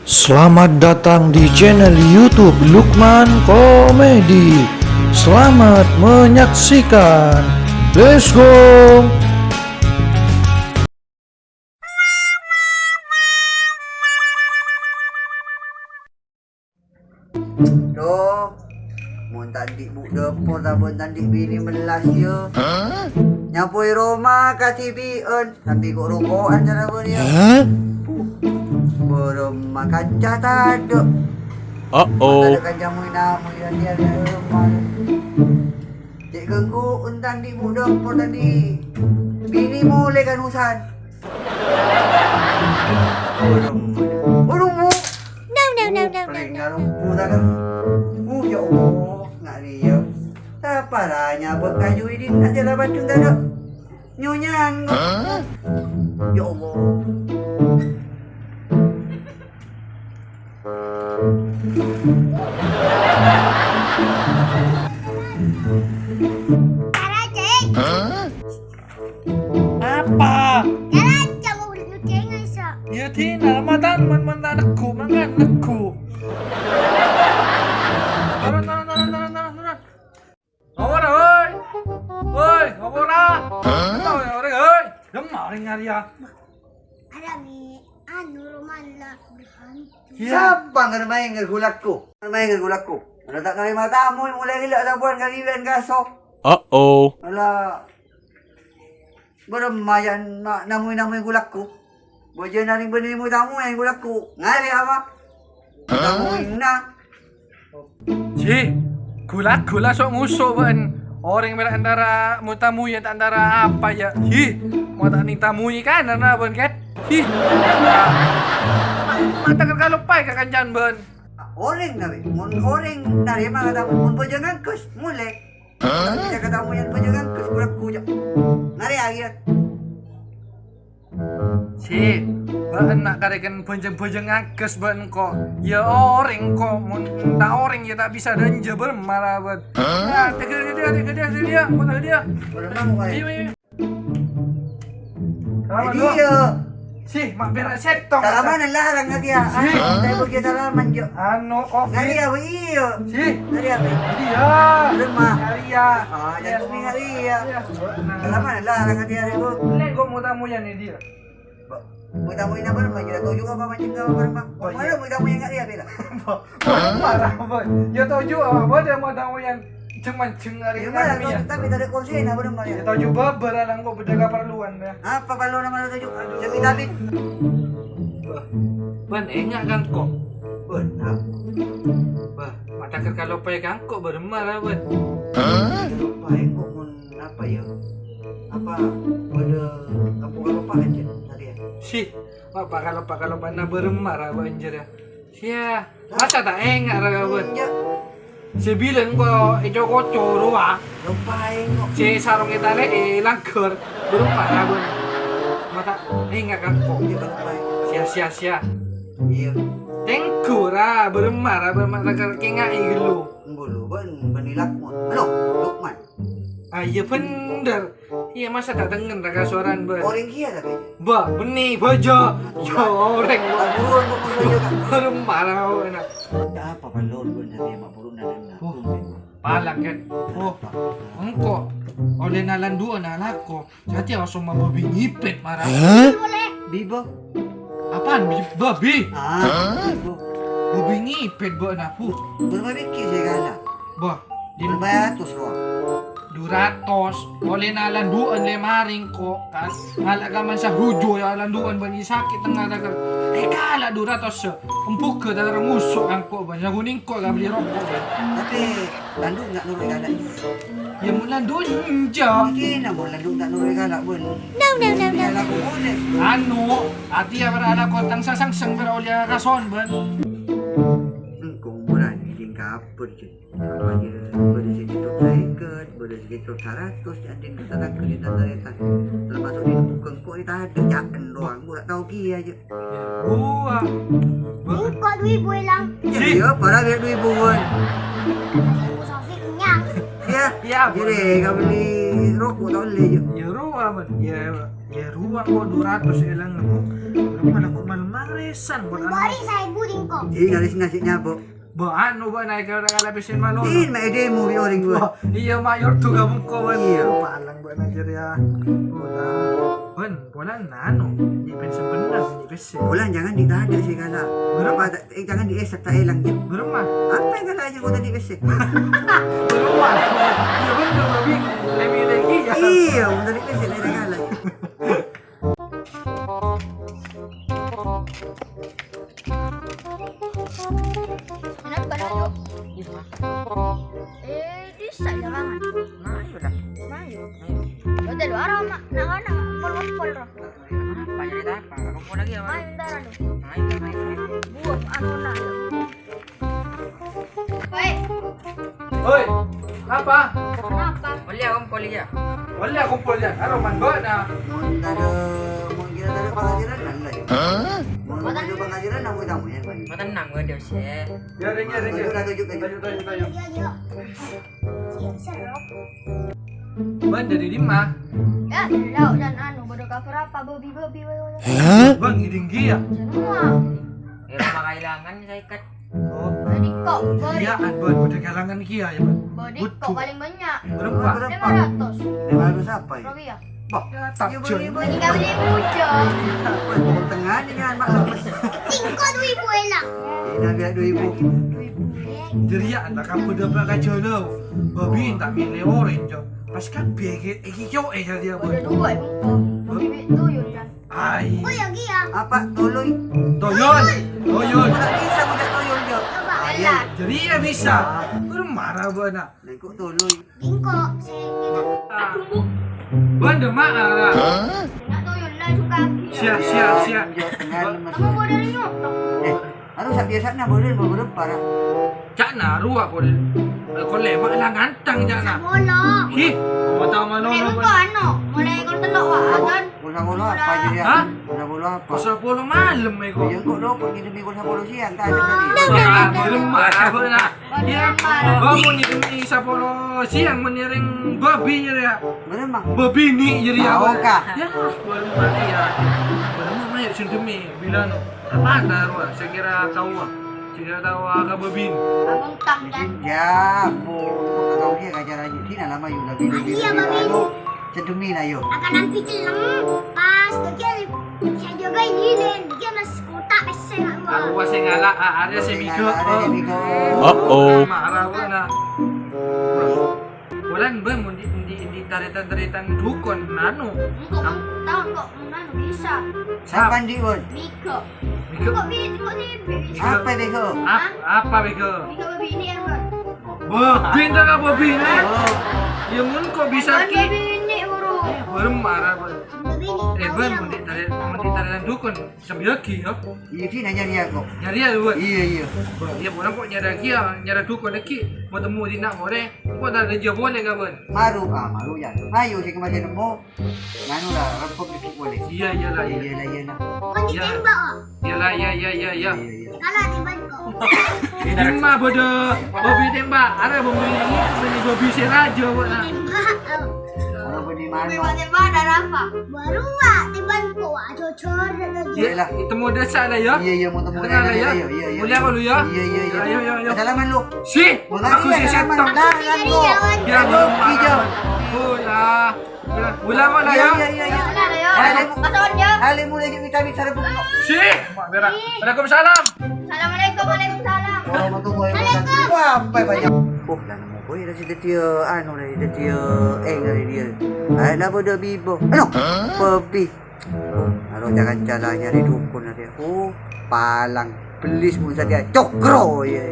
Selamat datang di channel YouTube Lukman Komedi. Selamat menyaksikan. Let's go. Doh, mun tadi bu depor sabun tadi bini melas yo. Nyapoi Roma kasih biun, sampai kok rokokan cara pun ya. Belum makan tado. Ada kancang muina muina dia rumah. Cek genggu untan di bu depor tadi. Bini mulai kan usan. Belum bu. Paling ngarumpu tak kan? Ya Allah, nak dia. Apa ranya buat kayu ini nak jalan batu tak ada. Nyonyang. Ya Allah. Apa? Jalan jangan ulit luceng isa. Ya tina matan man anakku mangan anakku. Taran. Ngomora oi. Oi, ngomora. Tahu ya orang oi. Lemah orang ngari ya. Ada mi anu roman lah berhantu. Siapa yang main dengan gulakku? Main dengan gulakku. Kalau tak kali matamu mulai gila sabuan kali ben gasok. Alah. Bermayan namui gulakku. Bojo naring benimu tamu yang gulakku. Ngari apa? Tamu na. Si, gula sok musuh ban. Orang yang antara mutamu ya antara apa ya? Hi, mau tak ning tamui kan ana ban kan? Hi. Mata kerkalupai ka kanjan ban. Orang nabi, mun orang dari mana tamu mun bojo ngangkus mulai. Kita katamu yang bojo ngangkus gulakku je. Ngari lagi. Si, ban nak karekan bonjeng-bonjeng ngakes ban kok. Ya orang kok mun tak orang ya tak bisa danja bermarah ban. Nah, dia, mau dia. Beremang baik. Iya. Dia. Si, mak berak setong. Salaman larang nga dia. Ay, tayo bagi salaman jo. Anu kopi. Ngari apa iyo? Si, Ngari apa? dia. Lemah. Karya. Ah, jangan kami ngari ya. Salaman larang nga dia rebo. Ini kok mau tamu yang ini dia. Mau tamu ina berma juga tuju apa macam kau berma. Mana mau tamu yang ngari apa lah? Marah boy. Ya tuju apa dia mau tamu yang cuman cengari Ya mana kami ya. tapi tak ada kursi na berma Ya ya. tuju babar lang kok berjaga perluan ya. Apa kalau nama tuju? Jadi tapi Ban enggak kan kok. benar. Bah, mata kalau pegang kok bermarah ban. Baik kok mun apa ya? Apa pada kampung lupa aja tadi ya. Si, apa kalau mana bermarah banjir ya. Sia, masa tak enggak raga ban. Ya, Si bilang kok ijo koco ruah. lupain kok. Si sarung kita langgar bermarah ban. Mata enggak kan kok. Dia kan lupain. Sia. Iya. Tengkura bermarah kengai gelu. Bulu ban Lakman. Halo, Lukman. Ah iya bener. Iya masa tak dengen raga suaran ban. Orang kia tak kayaknya. Ba, benih bojo. Yo orang Buruan kok pun saja kan. bermarah enak. Apa balon pun tadi mak burung dan Oh, palang kan. Oh, engko oleh nalan dua nalako. Jadi langsung mababi ngipet marah. Boleh. Bibo. Apaan babi? Bibo. Babi ngipet ba na pu. Bermabiki saya kala. Ba, di Berbayatus roh. 200 oleh nalan duan le maring ko kan halaga man sa hujo ya alan duan ban isakit nga dagar kala 200 sa empuk ke dagar muso ang ko ban sa kuning ko gabli rokok ban Tapi landung nak nurut kala. ya mulan doon ja Iki na mo landung tak nurut kala pun. No. Kala ko boleh. ano ati ya para ala ko tang sasangsang para olya rason ban Kung murah ni din kapur je. Apa dia bersekitar saikat, bersekitar 100 jadi kita tak kena taretan. Termasuk di tukang kok kita ada jaken doang. Gua tak tahu kia aja. buah Buka duit boleh lang. si Ya, para biar duit buan. Sofik kenyang. Ya, ya jadi kau beli rokok tak boleh je. ya ruang ban ya ruang ko 200 ilang mo pero malako man Resan buat Bari saya buding ko. Di ngalis nasi nyabo. Ba ano ba naik ka lapisin mano? Di may demo mi oring gua. Iya mayor tuh gabung ko ban. Iya. Palang ba na ya. Wala na ano. Ipin sebenar di besi. Bulan jangan ditanda sih kala. Berapa jangan diesak tak elang dia. Berapa? Apa yang kala aja gua tadi besek. Berapa? Iya bener babi. Lebih lagi ya. Iya, gua tadi besek dari kala. Kenapa na yo? Di saya jangan. Mayo dah. Mayo. Betul araw na pol ro. Apa cerita apa? Aku lagi ya. Mayo dara no. Main. Buang ano na. Baik. Hoy, apa? Kenapa? Boleh om poli ya. Wala kumpul yan. Ano man ba na? Ada mau kira ada pengajaran nan lah. Mau ada pengajaran namu tamu ya, Pak. Tenang gue dia sih. Yaring. Tunjuk. Iya. Serok. Ban dari lima. Ya, lau dan anu bodo cover apa bobi. Bang idinggi ya. Semua. Rumah kailangan saya ikat. Oh, Bodi kok, bodi. iya ban udah kalangan kia ya ban. Bodi kok paling banyak. Berapa? 500. Baru siapa ya? Rupiah. Bah, Ya tak coy. Bodi kau ni puja. mau tengah ni kan mak lemes. Tingko 2000 elang. Ina biar 2000. Jadi ya anda kan udah pakai jodoh. Babi tak milih orange. Pas kan bege kyo jadi apa? Bodo dua ibu ko. Bodi tuyul kan. Ai. Oh ya gia. Apa toloy? Toyon. Tak bisa budak toyol dia. Coba elang. Jadi ya bisa. Kurang marah bana. Lekuk toloy. Tingko saya Ban de marah. nak tuyul lah suka. Siap. Tengah lemes. Kamu bodo ni nyok. Aduh sak biasa na boleh parah. Cak na ruak ko. Ko lemak lah ngantang cak na. Bola. Hi, mata mano Mulai na ko ban. ano? Mulai ko telok wa agan. Bola apa jadi? Hah? Bola apa? Pasal polo malam ko. Ya kok dok ni demi bola siang tak ada tadi. Ya, belum marah bana. Ya, marah. bangun ni demi sa polo siang meniring babi ya. Memang. Babi ni jadi Tahu apa? kah? Ya, baru mati ya. Baru mayo sendemi bila no. Apa ruak? Saya kira tahu. Saya tahu agak babin. Abang tak dan. Ya, kau dia ajarannya. Sini lama yuk lagi. Iya, Babi. Sedemi lah yuk. Akan nampi celeng. Pas dia saya jaga ini dia mas kota pesen Aku masih ngalak ada si Miko. Ada Miko. Marah na. Bulan ba mo di taritan dukon nano. Kok tahun kok mana bisa? Siapa di pun? Miko. Miko Kok ni bisa? Apa Miko? apa Miko? Miko babi ini kan. Babin tak ka babin ni. Ya mun kok bisa Babi ki. ini bro. Baru marah ba. Babi ini. Ba mo di taritan dukon sambil ki yo. Iya sih nanya dia kok. Nyari ya buat. Iya. Ya bulan kok nyara ki ya, nyara dukon ki. Mau temu di nak more. Kok dah kerja boleh ka ban? Maru ya. Ayo sih kemarin nemu. Nganu lah, rempok dikit boleh. Iya lah. Iyalah. Kan ditembak oh. Iyalah ya. Iya. Kalah tembak kok. Lima bodoh. Babi tembak. Ada beli babi si raja buat nak. Tembak. Kalau di mana? Tembak dan apa? Baru ah tembak kok cocor lagi. Iyalah. Itu mau desak dah ya. Iya mau temu Kenal lah ya. Iya. Boleh aku lu ya. Iya. Ayo. Salaman lu. Si, aku si setan. Ya belum hijau. Bola. Bola mana ya? Iya. Kalah ya. Katakan dia. Hale mulai jadi vitamin sarap. Si, Mak Merah. Waalaikumsalam. Assalamualaikum. Waalaikumsalam. Oh, matunggu ya. Wah, apa banyak. Oh, dah nemu boy dah sudah dia dah dia dari dia. Ada bodoh bibo. Babi. Kalau jangan jalan nyari dukun dia. Oh, palang belis pun saja cokro ya.